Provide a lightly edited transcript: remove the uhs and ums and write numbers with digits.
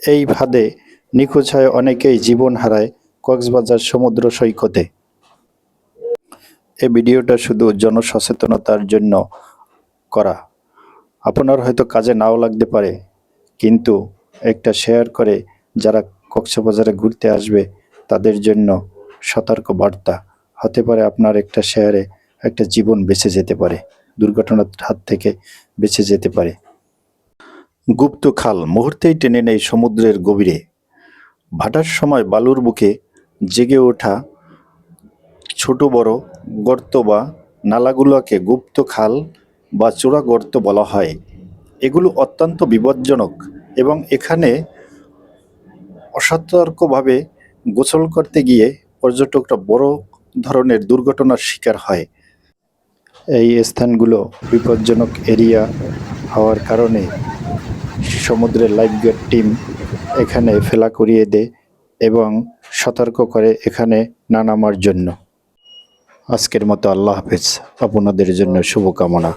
এই ফাঁদে নিখোঁজ হয়ে অনেকেই জীবন হারায় কক্সবাজার সমুদ্র সৈকতে। এই ভিডিওটা শুধু জনসচেতনতার জন্য করা। আপনার হয়তো কাজে নাও লাগতে পারে, কিন্তু একটা শেয়ার করে যারা কক্সবাজারে ঘুরতে আসবে তাদের জন্য সতর্ক বার্তা হতে পারে। আপনার একটা শেয়ারে একটা জীবন বেঁচে যেতে পারে, দুর্ঘটনার হাত থেকে বেঁচে যেতে পারে। গুপ্ত খাল মুহূর্তেই টেনে নেয় সমুদ্রের গভীরে। ভাটার সময় বালুর বুকে জেগে ওঠা ছোট বড় গর্ত বা নালাগুলোকে গুপ্ত খাল বা চোরা গর্ত বলা হয়। এগুলো অত্যন্ত বিপজ্জনক এবং এখানে অসতর্কভাবে গোসল করতে গিয়ে পর্যটকরা বড় ধরনের দুর্ঘটনার শিকার হয়। এই স্থানগুলো বিপজ্জনক এরিয়া হওয়ার কারণে সমুদ্রের লাইফগার্ড টিম এখানে ফেলা করিয়ে দেয় এবং সতর্ক করে এখানে না নামার জন্য। আজকের মতো আল্লাহ হাফেজ। আপনাদের জন্য শুভকামনা।